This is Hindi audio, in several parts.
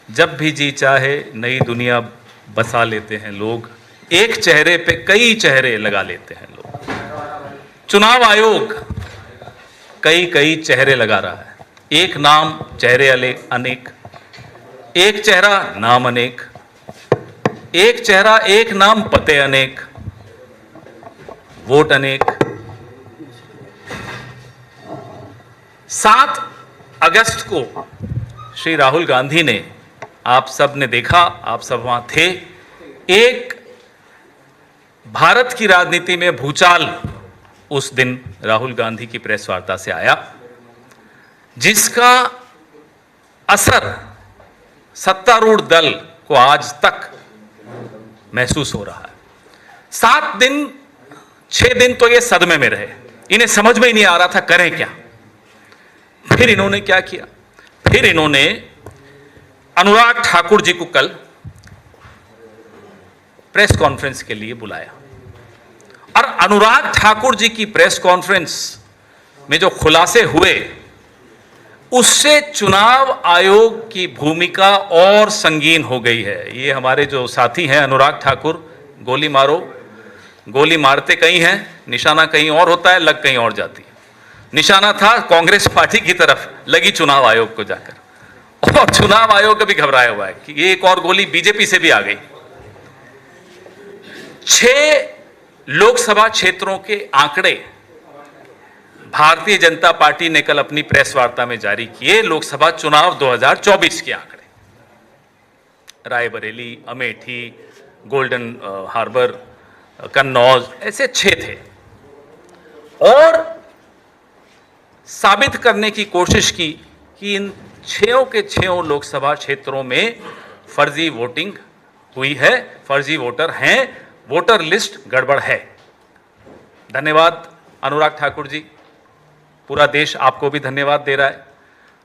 जब भी जी चाहे नई दुनिया बसा लेते हैं लोग, एक चेहरे पे कई चेहरे लगा लेते हैं लोग। चुनाव आयोग कई कई चेहरे लगा रहा है, एक नाम चेहरे अनेक, एक चेहरा नाम अनेक, एक चेहरा एक नाम पते अनेक, वोट अनेक। 7 अगस्त को श्री राहुल गांधी ने, आप सब ने देखा, आप सब वहां थे, एक भारत की राजनीति में भूचाल उस दिन राहुल गांधी की प्रेस वार्ता से आया, जिसका असर सत्तारूढ़ दल को आज तक महसूस हो रहा है। 7 दिन 6 दिन तो ये सदमे में रहे, इन्हें समझ में ही नहीं आ रहा था करें क्या। फिर इन्होंने क्या किया, फिर इन्होंने अनुराग ठाकुर जी को कल प्रेस कॉन्फ्रेंस के लिए बुलाया, और अनुराग ठाकुर जी की प्रेस कॉन्फ्रेंस में जो खुलासे हुए, उससे चुनाव आयोग की भूमिका और संगीन हो गई है। ये हमारे जो साथी हैं अनुराग ठाकुर, गोली मारो, गोली मारते कहीं हैं, निशाना कहीं और होता है, लग कहीं और जाती है। निशाना था कांग्रेस पार्टी की तरफ, लगी चुनाव आयोग को जाकर, और चुनाव आयोग भी घबराया हुआ है कि ये एक और गोली बीजेपी से भी आ गई। 6 लोकसभा क्षेत्रों के आंकड़े भारतीय जनता पार्टी ने कल अपनी प्रेस वार्ता में जारी किए। लोकसभा चुनाव 2024 के आंकड़े, रायबरेली, अमेठी, गोल्डन हार्बर, कन्नौज, ऐसे 6 थे, और साबित करने की कोशिश की कि इन 6 के 6 लोकसभा क्षेत्रों में फर्जी वोटिंग हुई है, फर्जी वोटर हैं, वोटर लिस्ट गड़बड़ है। धन्यवाद अनुराग ठाकुर जी, पूरा देश आपको भी धन्यवाद दे रहा है।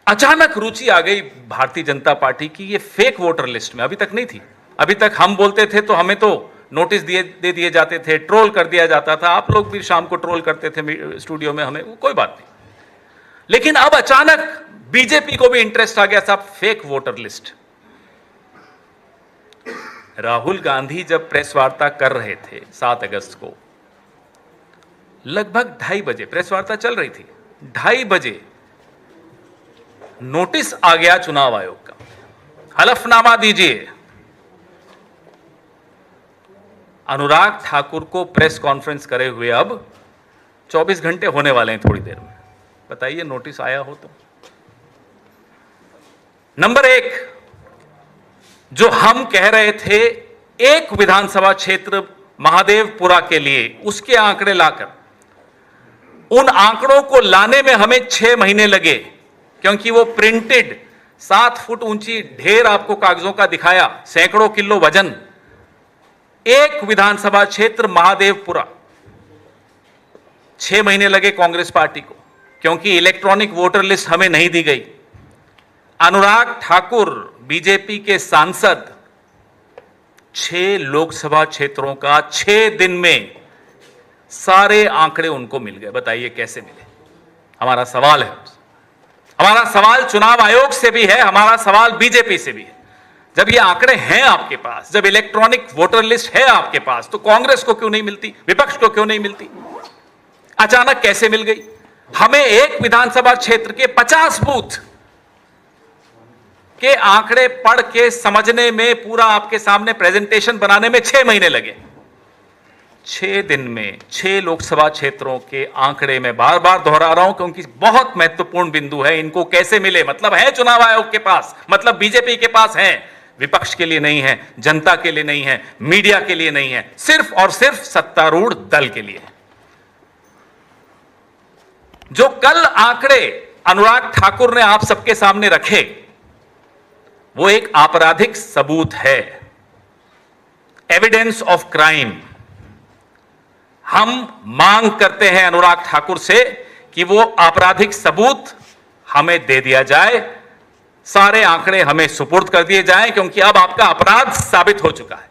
अचानक रुचि आ गई भारतीय जनता पार्टी की ये फेक वोटर लिस्ट में, अभी तक नहीं थी। अभी तक हम बोलते थे तो हमें तो नोटिस दे दिए जाते थे, ट्रोल कर दिया जाता था, आप लोग भी शाम को ट्रोल करते थे स्टूडियो में हमें, कोई बात नहीं। लेकिन अब अचानक बीजेपी को भी इंटरेस्ट आ गया, साहब fake voter list. Rahul Gandhi जब प्रेस वार्ता कर रहे थे 7 अगस्त को, लगभग 2:30 बजे प्रेस वार्ता चल रही थी, 2:30 बजे नोटिस आ गया चुनाव आयोग का, हलफनामा दीजिए। अनुराग ठाकुर को प्रेस कॉन्फ्रेंस करे हुए अब 24 घंटे होने वाले हैं थोड़ी देर में, बताइए नोटिस आया हो तो। नंबर 1, जो हम कह रहे थे एक विधानसभा क्षेत्र महादेवपुरा के लिए, उसके आंकड़े लाकर, उन आंकड़ों को लाने में हमें 6 महीने लगे, क्योंकि वो प्रिंटेड 7 फुट ऊंची ढेर आपको कागजों का दिखाया, सैकड़ों किलो वजन। एक विधानसभा क्षेत्र महादेवपुरा, 6 महीने लगे कांग्रेस पार्टी को, क्योंकि इलेक्ट्रॉनिक वोटर लिस्ट हमें नहीं दी गई। अनुराग ठाकुर बीजेपी के सांसद 6 लोकसभा क्षेत्रों का 6 दिन में सारे आंकड़े उनको मिल गए। बताइए कैसे मिले? हमारा सवाल है, हमारा सवाल चुनाव आयोग से भी है, हमारा सवाल बीजेपी से भी है। जब ये आंकड़े हैं आपके पास, जब इलेक्ट्रॉनिक वोटर लिस्ट है आपके पास, तो कांग्रेस को क्यों नहीं मिलती, विपक्ष को क्यों नहीं मिलती? अचानक कैसे मिल गई? हमें एक विधानसभा क्षेत्र के 50 बूथ के आंकड़े पढ़ के समझने में, पूरा आपके सामने प्रेजेंटेशन बनाने में 6 महीने लगे। 6 दिन में 6 लोकसभा क्षेत्रों के आंकड़े में बार बार दोहरा रहा हूं क्योंकि बहुत महत्वपूर्ण बिंदु है। इनको कैसे मिले? मतलब है चुनाव आयोग के पास, मतलब बीजेपी के पास है, विपक्ष के लिए नहीं है, जनता के लिए नहीं है, मीडिया के लिए नहीं है, सिर्फ और सिर्फ सत्तारूढ़ दल के लिए है। जो कल आंकड़े अनुराग ठाकुर ने आप सबके सामने रखे, वो एक आपराधिक सबूत है, एविडेंस ऑफ क्राइम। हम मांग करते हैं अनुराग ठाकुर से कि वो आपराधिक सबूत हमें दे दिया जाए, सारे आंकड़े हमें सुपुर्द कर दिए जाएं, क्योंकि अब आपका अपराध साबित हो चुका है।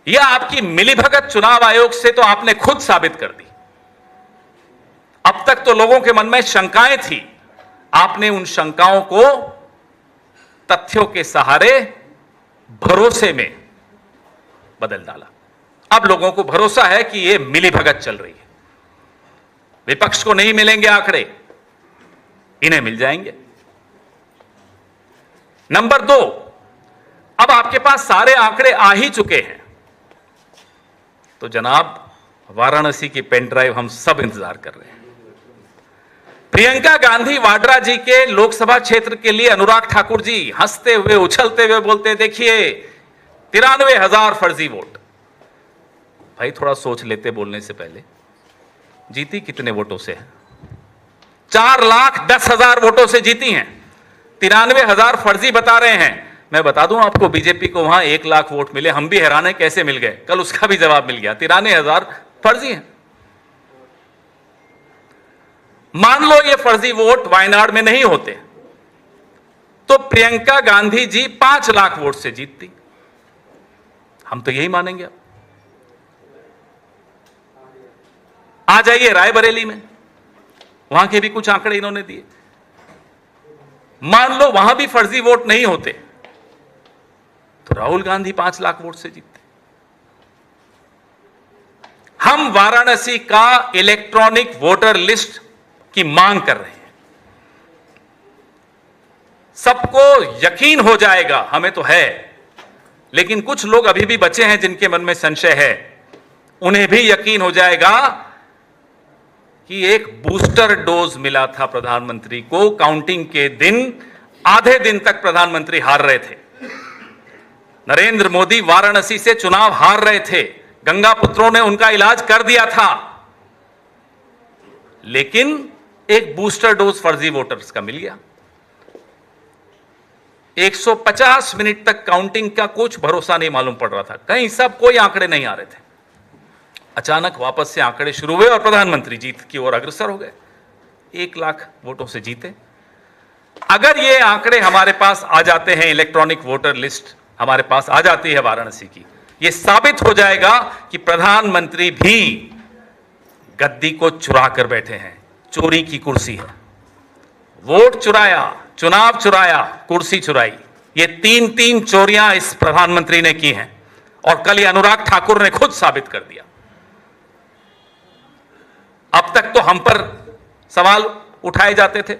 यह आपकी मिलीभगत चुनाव आयोग से तो आपने खुद साबित कर दी। अब तक तो लोगों के मन में शंकाएं थी, आपने उन शंकाओं को तथ्यों के सहारे भरोसे में बदल डाला। अब लोगों को भरोसा है कि यह मिलीभगत चल रही है, विपक्ष को नहीं मिलेंगे आंकड़े, इन्हें मिल जाएंगे। नंबर 2, अब आपके पास सारे आंकड़े आ ही चुके हैं, तो जनाब वाराणसी की पेन ड्राइव हम सब इंतजार कर रहे हैं। प्रियंका गांधी वाड्रा जी के लोकसभा क्षेत्र के लिए अनुराग ठाकुर जी हंसते हुए उछलते हुए बोलते, देखिए 93,000 फर्जी वोट। भाई थोड़ा सोच लेते बोलने से पहले, जीती कितने वोटों से है? 4,10,000 वोटों से जीती हैं। 93,000 फर्जी बता रहे हैं। मैं बता दूं आपको, बीजेपी को वहां 1 लाख वोट मिले, हम भी हैरान है कैसे मिल गए, कल उसका भी जवाब मिल गया। 93,000 फर्जी हैं। मान लो ये फर्जी वोट वायनाड में नहीं होते तो प्रियंका गांधी जी 5 लाख वोट से जीतती, हम तो यही मानेंगे। आ जाइए रायबरेली में, वहां के भी कुछ आंकड़े इन्होंने दिए। मान लो वहां भी फर्जी वोट नहीं होते तो राहुल गांधी 5 लाख वोट से जीतते। हम वाराणसी का इलेक्ट्रॉनिक वोटर लिस्ट की मांग कर रहे हैं। सबको यकीन हो जाएगा, हमें तो है, लेकिन कुछ लोग अभी भी बचे हैं जिनके मन में संशय है, उन्हें भी यकीन हो जाएगा कि एक बूस्टर डोज मिला था प्रधानमंत्री को। काउंटिंग के दिन आधे दिन तक प्रधानमंत्री हार रहे थे। नरेंद्र मोदी वाराणसी से चुनाव हार रहे थे, गंगा पुत्रों ने उनका इलाज कर दिया था, लेकिन एक बूस्टर डोज फर्जी वोटर्स का मिल गया। 150 मिनट तक काउंटिंग का कुछ भरोसा नहीं मालूम पड़ रहा था, कहीं सब कोई आंकड़े नहीं आ रहे थे। अचानक वापस से आंकड़े शुरू हुए और प्रधानमंत्री जीत की ओर अग्रसर हो गए। 1 लाख वोटों से जीते। अगर ये आंकड़े हमारे पास आ जाते हैं, इलेक्ट्रॉनिक वोटर लिस्ट हमारे पास आ जाती है वाराणसी की, ये साबित हो जाएगा कि प्रधानमंत्री भी गद्दी को चुरा कर बैठे हैं। चोरी की कुर्सी है, वोट चुराया, चुनाव चुराया, कुर्सी चुराई, ये 3 चोरियां इस प्रधानमंत्री ने की हैं और कल ये अनुराग ठाकुर ने खुद साबित कर दिया। अब तक तो हम पर सवाल उठाए जाते थे,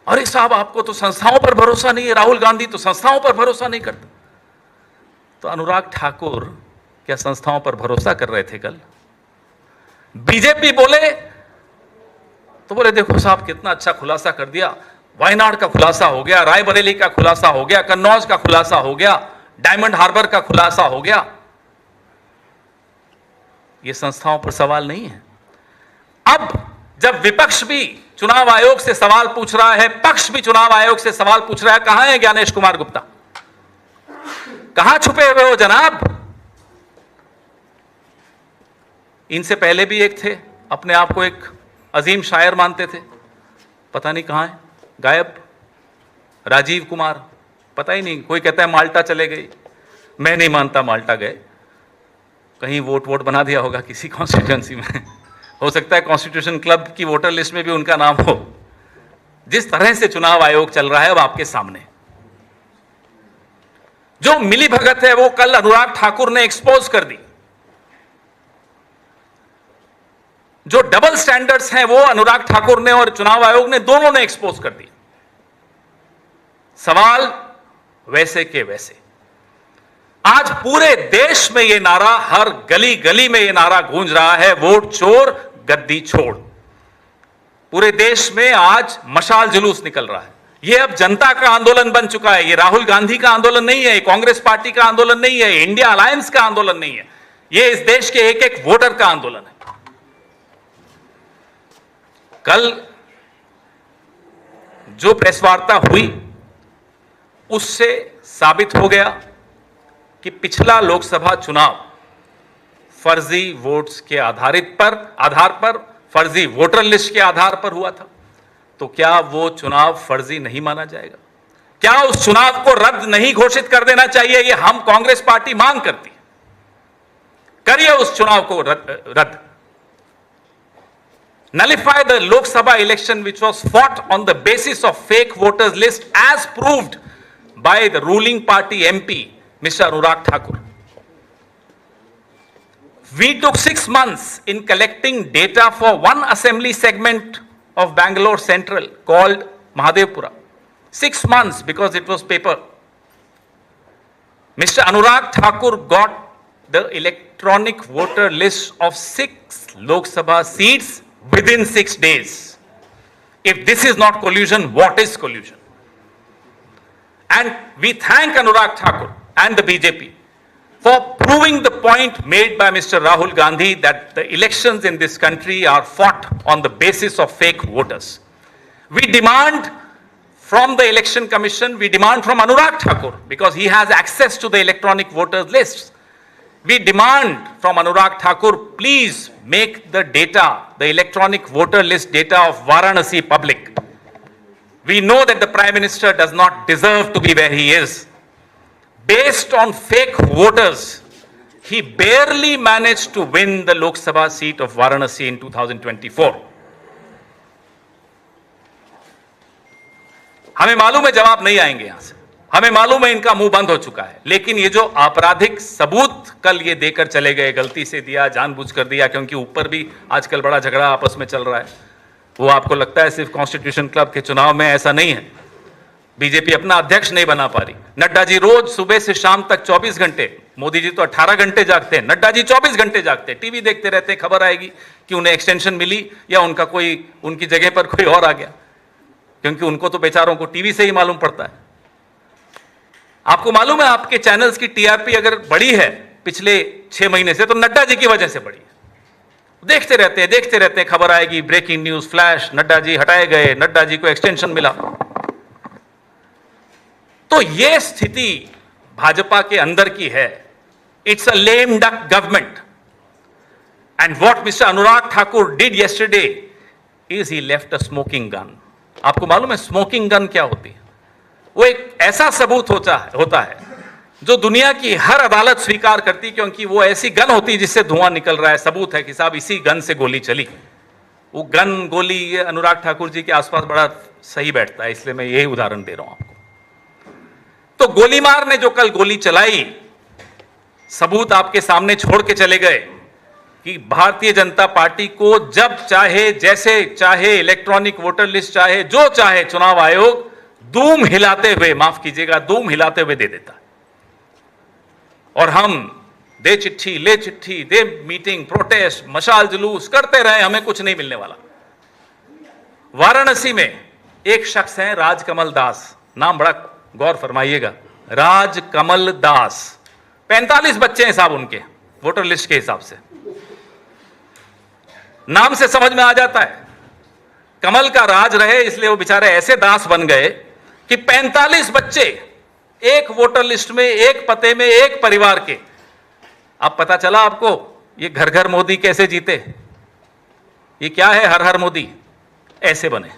अरे साहब आपको तो संस्थाओं पर भरोसा नहीं है, राहुल गांधी तो संस्थाओं पर भरोसा नहीं करते। तो अनुराग ठाकुर क्या संस्थाओं पर भरोसा कर रहे थे कल? बीजेपी बोले तो बोले देखो साहब कितना अच्छा खुलासा कर दिया, वायनाड का खुलासा हो गया, रायबरेली का खुलासा हो गया, कन्नौज का खुलासा हो गया, डायमंड हार्बर का खुलासा हो गया। ये संस्थाओं पर सवाल नहीं है। अब जब विपक्ष भी चुनाव आयोग से सवाल पूछ रहा है, पक्ष भी चुनाव आयोग से सवाल पूछ रहा है, कहां है ज्ञानेश कुमार गुप्ता? कहां छुपे हुए हो जनाब? इनसे पहले भी एक थे, अपने आप को एक अजीम शायर मानते थे, पता नहीं कहां है, गायब। राजीव कुमार, पता ही नहीं, कोई कहता है माल्टा चले गए, मैं नहीं मानता माल्टा गए, कहीं वोट बना दिया होगा किसी कॉन्स्टिट्यूएंसी में, हो सकता है कॉन्स्टिट्यूशन क्लब की वोटर लिस्ट में भी उनका नाम हो। जिस तरह से चुनाव आयोग चल रहा है अब आपके सामने, जो मिलीभगत है वो कल अनुराग ठाकुर ने एक्सपोज कर दी, जो डबल स्टैंडर्ड्स हैं वो अनुराग ठाकुर ने और चुनाव आयोग ने, दोनों ने एक्सपोज कर दिया। सवाल वैसे के वैसे। आज पूरे देश में यह नारा, हर गली गली में यह नारा गूंज रहा है, वोट चोर गद्दी छोड़। पूरे देश में आज मशाल जुलूस निकल रहा है। यह अब जनता का आंदोलन बन चुका है। यह राहुल गांधी का आंदोलन नहीं है, कांग्रेस पार्टी का आंदोलन नहीं है, इंडिया अलायंस का आंदोलन नहीं है, यह इस देश के एक एक वोटर का आंदोलन है। कल जो प्रेस वार्ता हुई उससे साबित हो गया कि पिछला लोकसभा चुनाव फर्जी वोट्स के आधार पर फर्जी वोटर लिस्ट के आधार पर हुआ था। तो क्या वो चुनाव फर्जी नहीं माना जाएगा? क्या उस चुनाव को रद्द नहीं घोषित कर देना चाहिए? ये हम कांग्रेस पार्टी मांग करती है। करिए उस चुनाव को रद्द। Nullify the Lok Sabha election which was fought on the basis of fake voters list as proved by the ruling party MP, Mr. Anurag Thakur. We took 6 months in collecting data for one assembly segment of Bangalore Central called Mahadevpura. 6 months because it was paper. Mr. Anurag Thakur got the electronic voter list of 6 Lok Sabha seats within 6 days. If this is not collusion, what is collusion? And we thank Anurag Thakur and the BJP for proving the point made by Mr. Rahul Gandhi that the elections in this country are fought on the basis of fake voters. We demand from the Election Commission, we demand from Anurag Thakur, because he has access to the electronic voters lists. We demand from Anurag Thakur, please make the data, the electronic voter list data of Varanasi public. We know that the Prime Minister does not deserve to be where he is. Based on fake voters, he barely managed to win the Lok Sabha seat of Varanasi in 2024. हमें मालूम है जवाब नहीं आएंगे यहां से, हमें मालूम है इनका मुंह बंद हो चुका है, लेकिन ये जो आपराधिक सबूत कल ये देकर चले गए, गलती से दिया, जानबूझकर दिया, क्योंकि ऊपर भी आजकल बड़ा झगड़ा आपस में चल रहा है। वो आपको लगता है सिर्फ कॉन्स्टिट्यूशन क्लब के चुनाव में, ऐसा नहीं है। बीजेपी अपना अध्यक्ष नहीं बना पा रही। नड्डा जी रोज सुबह से शाम तक 24 घंटे, मोदी जी तो 18 घंटे जागते हैं, नड्डा जी 24 घंटे जागते हैं, टीवी देखते रहते हैं, खबर आएगी कि उन्हें एक्सटेंशन मिली या उनका कोई, उनकी जगह पर कोई और आ गया, क्योंकि उनको तो बेचारों को टीवी से ही मालूम पड़ता है। आपको मालूम है आपके चैनल्स की टीआरपी अगर बढ़ी है पिछले 6 महीने से, तो नड्डा जी की वजह से बढ़ी है। देखते रहते हैं, खबर आएगी, breaking news, flash, Nadda ji हटाए गए, नड्डा जी को एक्सटेंशन मिला। तो यह स्थिति भाजपा के अंदर की है। It's a lame duck government. And what mister Anurag Thakur did yesterday is he left a smoking gun. आपको मालूम है स्मोकिंग गन क्या होती है? वो एक ऐसा सबूत होता है जो दुनिया की हर अदालत स्वीकार करती, क्योंकि वो ऐसी गन होती है जिससे धुआं निकल रहा है, सबूत है कि साहब इसी गन से गोली चली। वो गन, गोली, ये अनुराग ठाकुर जी के आसपास बड़ा सही बैठता है, इसलिए मैं यही उदाहरण दे रहा हूं आपको। तो गोलीमार ने जो कल गोली चलाई, सबूत आपके सामने छोड़ के चले गए कि भारतीय जनता पार्टी को जब चाहे, जैसे चाहे, इलेक्ट्रॉनिक वोटर लिस्ट चाहे, जो चाहे, चुनाव आयोग दूम हिलाते हुए, माफ कीजिएगा, दूम हिलाते हुए दे देता। और हम दे चिट्ठी, ले चिट्ठी, दे मीटिंग, प्रोटेस्ट, मशाल जुलूस करते रहे, हमें कुछ नहीं मिलने वाला। वाराणसी में एक शख्स है राजकमल दास, नाम बड़ा गौर फरमाइएगा, राजकमल दास। 45 बच्चे हैं साहब उनके वोटर लिस्ट के हिसाब से, नाम से समझ में आ जाता है कमल का राज रहे, इसलिए वो बेचारे ऐसे दास बन गए कि 45 बच्चे एक वोटर लिस्ट में, एक पते में, एक परिवार के। अब पता चला आपको ये घर घर मोदी कैसे जीते। ये क्या है हर हर मोदी, ऐसे बने।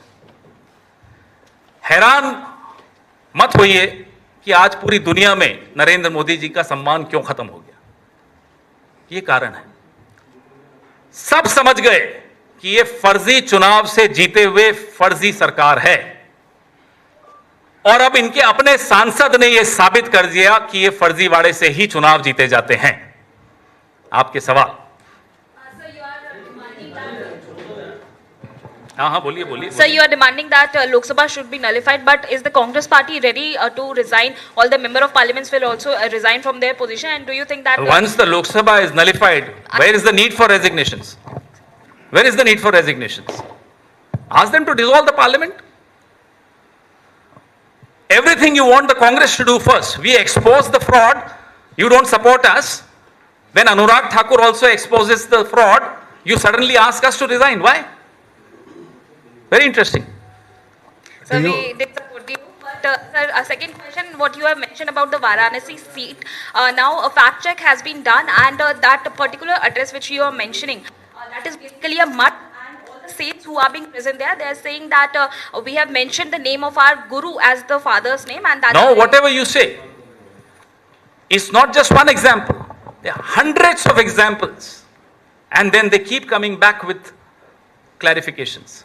हैरान मत होइए कि आज पूरी दुनिया में नरेंद्र मोदी जी का सम्मान क्यों खत्म हो गया। ये कारण है, सब समझ गए कि ये फर्जी चुनाव से जीते हुए फर्जी सरकार है, और अब इनके अपने सांसद ने यह साबित कर दिया कि ये फर्जीवाड़े से ही चुनाव जीते जाते हैं। आपके सवाल? हाँ, बोलिए। Sir, you are demanding that Lok Sabha should be nullified, but is the Congress party ready to resign? All the member of parliaments will also resign from their position, and do you think that once the Lok Sabha is nullified, where is the need for resignations? Where is the need for resignations? Ask them to dissolve the parliament. Everything you want the Congress to do first. We expose the fraud, you don't support us. When Anurag Thakur also exposes the fraud, you suddenly ask us to resign. Why? Very interesting. Sir, we did support you. But sir, a second question, what you have mentioned about the Varanasi seat, now a fact check has been done, and that particular address which you are mentioning, that is basically a mud, and all the saints who are being present there, they are saying that we have mentioned the name of our Guru as the father's name, and that... No, whatever you say, it's not just one example. There are hundreds of examples, and then they keep coming back with clarifications.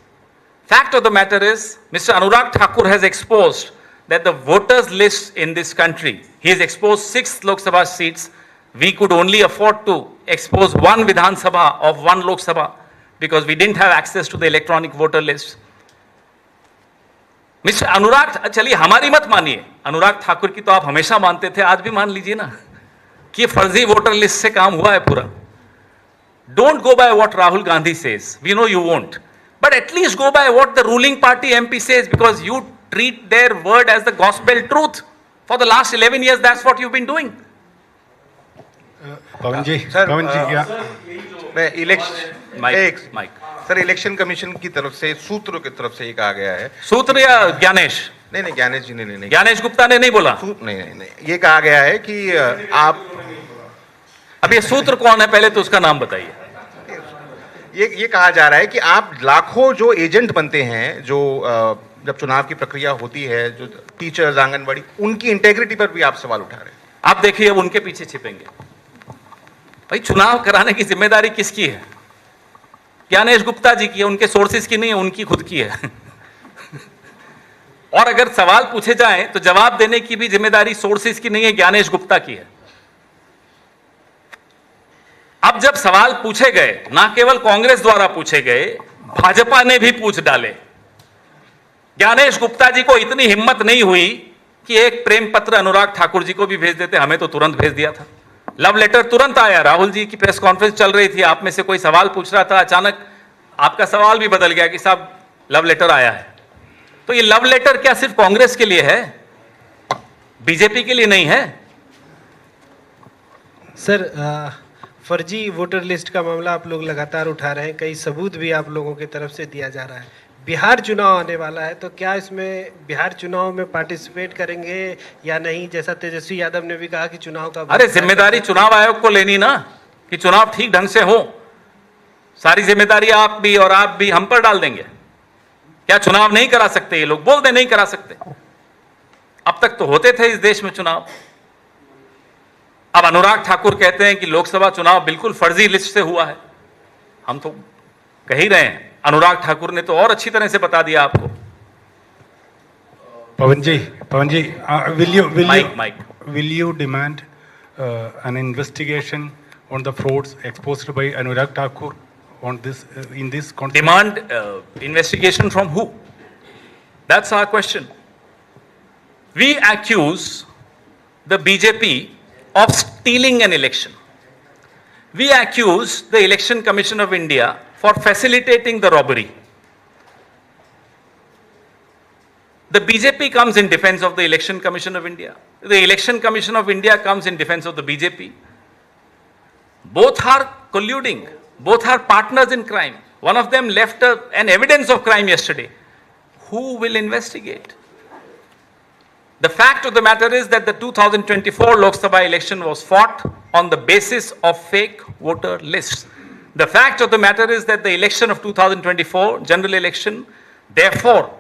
Fact of the matter is, Mr. Anurag Thakur has exposed that the voters list in this country, he has exposed 6 Lok Sabha seats. We could only afford to expose 1 Vidhan Sabha of 1 Lok Sabha because we didn't have access to the electronic voter list. Mister Anurag, चलिए हमारी मत मानिए, अनुराग ठाकुर की तो आप हमेशा मानते थे, आज भी मान लीजिए ना कि फर्जी वोटर लिस्ट से काम हुआ है पूरा. Don't go by what Rahul Gandhi says. We know you won't. But at least go by what the ruling party MP says, because you treat their word as the gospel truth. For the last 11 years, that's what you've been doing. पवन जी क्या मैं election Mike. Sir election commission की तरफ से सूत्रों की तरफ से ये कहा गया है. सूत्र या ज्ञानेश? नहीं ज्ञानेश जी नहीं ज्ञानेश गुप्ता ने नहीं बोला. नहीं ये कहा गया है कि आप अब ये सूत्र कौन है, पहले तो उसका नाम बताइए. ये कहा जा रहा है कि आप लाखों जो एजेंट बनते हैं, जो जब चुनाव की प्रक्रिया होती है, जो टीचर्स, आंगनबाड़ी, उनकी इंटेग्रिटी पर भी आप सवाल उठा रहे हैं. आप देखिए अब उनके पीछे छिपेंगे. भाई चुनाव कराने की जिम्मेदारी किसकी है? ज्ञानेश गुप्ता जी की है, उनके सोर्सेज की नहीं है, उनकी खुद की है. और अगर सवाल पूछे जाएं तो जवाब देने की भी जिम्मेदारी सोर्सेज की नहीं है, ज्ञानेश गुप्ता की है. अब जब सवाल पूछे गए, ना केवल कांग्रेस द्वारा पूछे गए, भाजपा ने भी पूछ डाले. ज्ञानेश गुप्ता जी को इतनी हिम्मत नहीं हुई कि एक प्रेम पत्र अनुराग ठाकुर जी को भी भेज देते, हमें तो तुरंत भेज दिया था. लव लेटर तुरंत आया. राहुल जी की प्रेस कॉन्फ्रेंस चल रही थी, आप में से कोई सवाल पूछ रहा था, अचानक आपका सवाल भी बदल गया कि साहब लव लेटर आया है. तो ये लव लेटर क्या सिर्फ कांग्रेस के लिए है, बीजेपी के लिए नहीं है? सर, फर्जी वोटर लिस्ट का मामला आप लोग लगातार उठा रहे हैं, कई सबूत भी आप लोगों की तरफ से दिया जा रहा है. बिहार चुनाव आने वाला है, तो क्या इसमें बिहार चुनाव में पार्टिसिपेट करेंगे या नहीं? जैसा तेजस्वी यादव ने भी कहा कि चुनाव का, अरे जिम्मेदारी चुनाव आयोग को लेनी ना, कि चुनाव ठीक ढंग से हो. सारी जिम्मेदारी आप भी और आप भी हम पर डाल देंगे. क्या चुनाव नहीं करा सकते? ये लोग बोल दे नहीं करा सकते. अब तक तो होते थे इस देश में चुनाव. अब अनुराग ठाकुर कहते हैं कि लोकसभा चुनाव बिल्कुल फर्जी लिस्ट से हुआ है. हम तो कह ही रहे हैं, अनुराग ठाकुर ने तो और अच्छी तरह से बता दिया आपको. पवन जी Mike. will you demand an investigation on the frauds exposed by Anurag Thakur on this in this context? Demand investigation from who? That's our question. We accuse the BJP of stealing an election. We accuse the Election Commission of India for facilitating the robbery. The BJP comes in defense of the Election Commission of India. The Election Commission of India comes in defense of the BJP. Both are colluding. Both are partners in crime. One of them left an evidence of crime yesterday. Who will investigate? The fact of the matter is that the 2024 Lok Sabha election was fought on the basis of fake voter lists. The fact of the matter is that the election of 2024, general election, therefore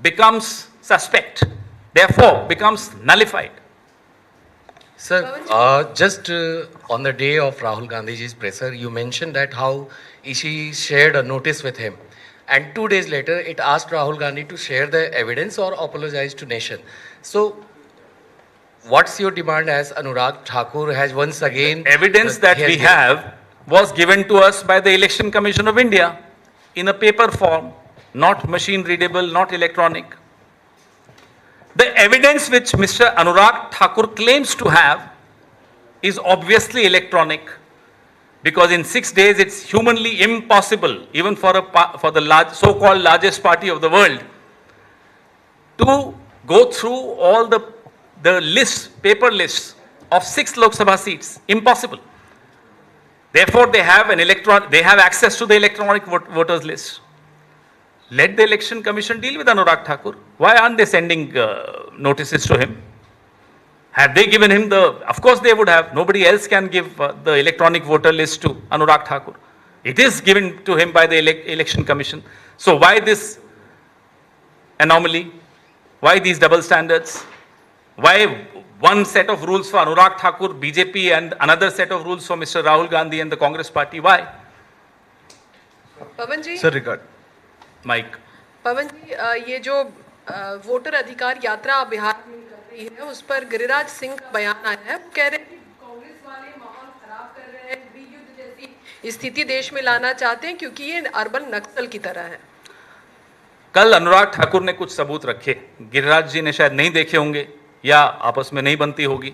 becomes suspect, therefore becomes nullified. Sir, just on the day of Rahul Gandhi's presser, you mentioned that how she shared a notice with him. And 2 days later, it asked Rahul Gandhi to share the evidence or apologize to nation. So, what's your demand as Anurag Thakur has once again... Evidence that we have was given to us by the Election Commission of India in a paper form, not machine readable, not electronic. The evidence which Mr. Anurag Thakur claims to have is obviously electronic, because in 6 days it's humanly impossible, even for the so-called largest party of the world, to go through all the lists, paper lists of 6 Lok Sabha seats. Impossible. Therefore, they have access to the electronic voters list. Let the Election Commission deal with Anurag Thakur. Why aren't they sending notices to him? Have they given him of course they would have. Nobody else can give the electronic voter list to Anurag Thakur. It is given to him by the Election Commission. So why this anomaly? Why these double standards? Why one set of rules for Anurag Thakur, BJP, and another set of rules for Mr. Rahul Gandhi and the Congress party? Why? Pawan ji, sir record Mike. Pawan ji, ये जो वोटर अधिकार यात्रा बिहार में कर रही है, उस पर गिरिराज सिंह का बयान आया है। वो कह रहे हैं कि कांग्रेस वाले माहौल खराब कर रहे हैं, गृहयुद्ध जैसी स्थिति देश में लाना चाहते हैं क्योंकि ये अर्बन नक्सल की तरह है। कल अनुराग ठाकुर ने कुछ सबूत रखे, गिरिराज जी ने शायद नहीं देखे होंगे या आपस में नहीं बनती होगी,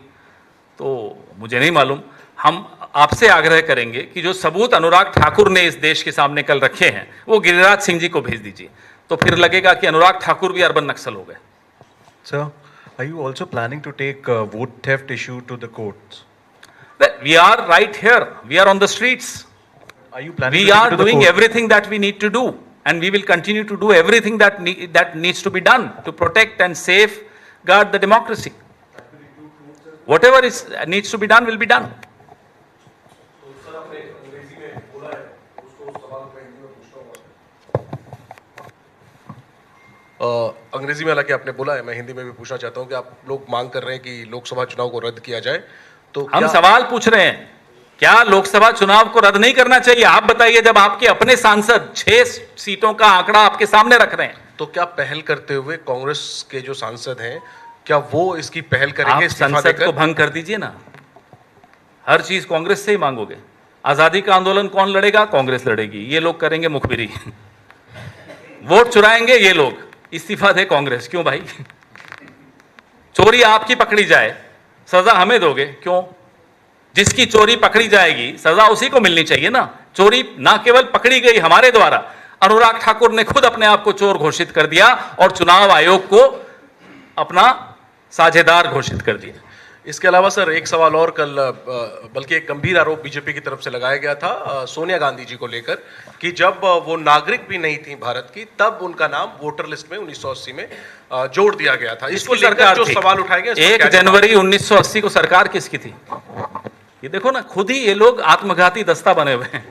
तो मुझे नहीं मालूम। हम आपसे आग्रह करेंगे कि जो सबूत अनुराग ठाकुर ने इस देश के सामने कल रखे हैं वो गिरिराज सिंह जी को भेज दीजिए, तो फिर लगेगा कि अनुराग ठाकुर भी अर्बन नक्सल हो गए। Sir, are you also planning to take vote theft issue to the courts? Well, we are right here, we are on the streets, Are you planning we to take are it to the doing court? everything that we need to do, and we will continue to do everything that needs to be done to protect and safeguard the democracy. Whatever needs to be done will be done. अंग्रेजी में हालांकि आपने बोला है, मैं हिंदी में भी पूछना चाहता हूं कि आप लोग मांग कर रहे हैं कि लोकसभा चुनाव को रद्द किया जाए, तो हम क्या सवाल पूछ रहे हैं, क्या लोकसभा चुनाव को रद्द नहीं करना चाहिए? आप बताइए, जब आपके अपने सांसद 6 सीटों का आंकड़ा आपके सामने रख रहे हैं। तो क्या पहल करते हुए कांग्रेस के जो सांसद हैं, क्या वो इसकी पहल करेंगे? आप इस्तीफा संसद देकर? को भंग कर दीजिए ना, हर चीज कांग्रेस से ही मांगोगे। आजादी का आंदोलन कौन लड़ेगा? कांग्रेस लड़ेगी, ये लोग करेंगे मुखबिरी। वोट चुराएंगे ये लोग, इस्तीफा दे कांग्रेस। क्यों भाई? चोरी आपकी पकड़ी जाए, सजा हमें दोगे क्यों? जिसकी चोरी पकड़ी जाएगी सजा उसी को मिलनी चाहिए ना। चोरी ना केवल पकड़ी गई हमारे द्वारा, अनुराग ठाकुर ने खुद अपने आप को चोर घोषित कर दिया और चुनाव आयोग को अपना साझेदार घोषित कर दिया। इसके अलावा सर एक सवाल और, कल बल्कि एक गंभीर आरोप बीजेपी की तरफ से लगाया गया था सोनिया गांधी जी को लेकर कि जब वो नागरिक भी नहीं थी भारत की, तब उनका नाम वोटर लिस्ट में 1980 में जोड़ दिया गया था। इसको लेकर जो सवाल उठाए गए, 1 जनवरी 1980 को सरकार किसकी थी? ये देखो ना, खुद ही ये लोग आत्मघाती दस्ता बने हुए हैं।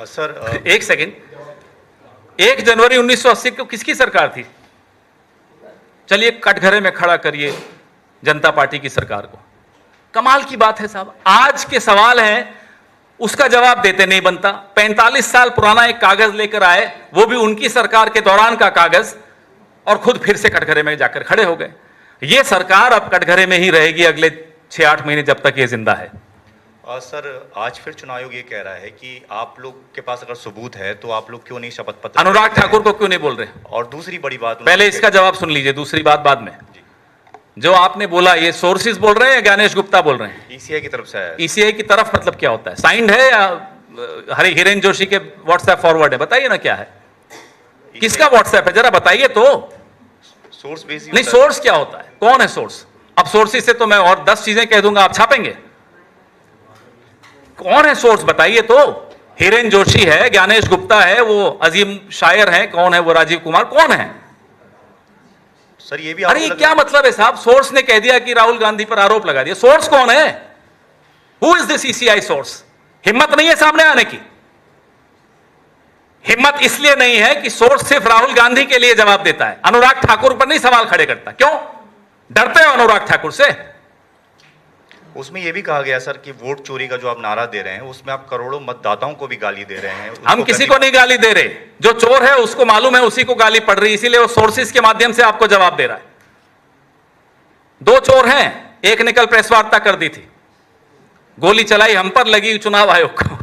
सर एक सेकंड, 1 जनवरी 1980 को किसकी सरकार थी? चलिए कटघरे में खड़ा करिए जनता पार्टी की सरकार को। कमाल की बात है साहब, आज के सवाल हैं उसका जवाब देते नहीं बनता। 45 साल पुराना एक कागज लेकर आए, वो भी उनकी सरकार के दौरान का कागज, और खुद फिर से कटघरे में जाकर खड़े हो गए। ये सरकार अब कटघरे में ही रहेगी अगले 6-8 महीने, जब तक ये जिंदा है। सर आज फिर चुनाव आयोग ये कह रहा है कि आप लोग के पास अगर सबूत है तो आप लोग क्यों नहीं शपथ पत्र? अनुराग ठाकुर को क्यों नहीं बोल रहे? और दूसरी बड़ी बात, पहले इसका जवाब सुन लीजिए, दूसरी बात बाद में। जो आपने बोला, ये सोर्सेज बोल रहे हैं या ज्ञानेश गुप्ता बोल रहे हैं? ईसीआई की तरफ से आया। ईसीआई की तरफ मतलब क्या होता है? साइंड है या हिरेन जोशी के व्हाट्सएप फॉरवर्ड है? बताइए ना क्या है, किसका व्हाट्सएप है, जरा बताइए तो। सोर्स बेसिस नहीं, सोर्स क्या होता है? कौन है सोर्स? अब सोर्सेज से तो मैं और 10 चीजें कह दूंगा, आप छापेंगे। कौन है सोर्स बताइए तो। हिरेन जोशी है, ज्ञानेश गुप्ता है, वो अजीम शायर है, कौन है वो राजीव कुमार, कौन है? सर ये भी अरे ये क्या मतलब है साहब? सोर्स ने कह दिया कि राहुल गांधी पर आरोप लगा दिया, सोर्स कौन है? Who is this ECI source? हिम्मत नहीं है सामने आने की। हिम्मत इसलिए नहीं है कि सोर्स सिर्फ राहुल गांधी के लिए जवाब देता है, अनुराग ठाकुर पर नहीं सवाल खड़े करता। क्यों डरते हो अनुराग ठाकुर से? उसमें यह भी कहा गया सर कि वोट चोरी का जो आप नारा दे रहे हैं उसमें आप करोड़ों मतदाताओं को भी गाली दे रहे हैं। हम किसी को नहीं गाली दे रहे, जो चोर है उसको मालूम है, उसी को गाली पड़ रही, इसीलिए वो सोर्सेज के माध्यम से आपको जवाब दे रहा है। 2 चोर हैं, एक ने कल प्रेस वार्ता कर दी थी, गोली चलाई हम पर, लगी चुनाव आयोग को।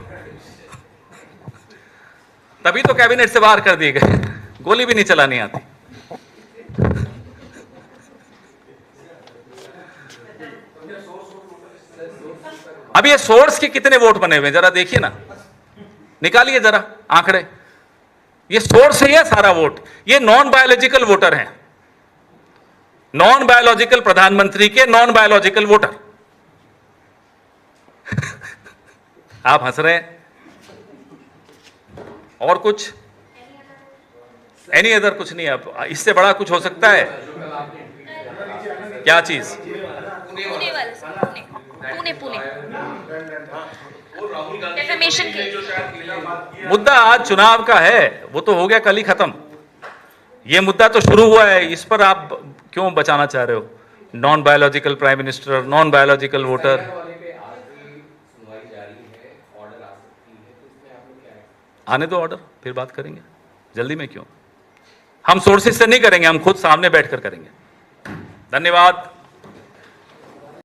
तभी तो कैबिनेट से बाहर कर दिए गए, गोली भी नहीं चलानी आती। अब ये सोर्स के कितने वोट बने हुए जरा देखिए ना, निकालिए जरा आंकड़े। ये सोर्स है, ये सारा वोट, ये नॉन बायोलॉजिकल वोटर हैं, नॉन बायोलॉजिकल प्रधानमंत्री के नॉन बायोलॉजिकल वोटर। आप हंस रहे हैं, और कुछ एनी अदर कुछ नहीं। अब इससे बड़ा कुछ हो सकता है क्या चीज? पुणे वाले से, पुणे डेफेमेशन के मुद्दा आज चुनाव का है, वो तो हो गया कल ही खत्म। ये मुद्दा तो शुरू हुआ है, इस पर आप क्यों बचाना चाह रहे हो? Non biological prime minister, non biological voter. आने दो ऑर्डर, फिर बात करेंगे, जल्दी में क्यों? हम सोर्सेज से नहीं करेंगे, हम खुद सामने बैठकर करेंगे। धन्यवाद।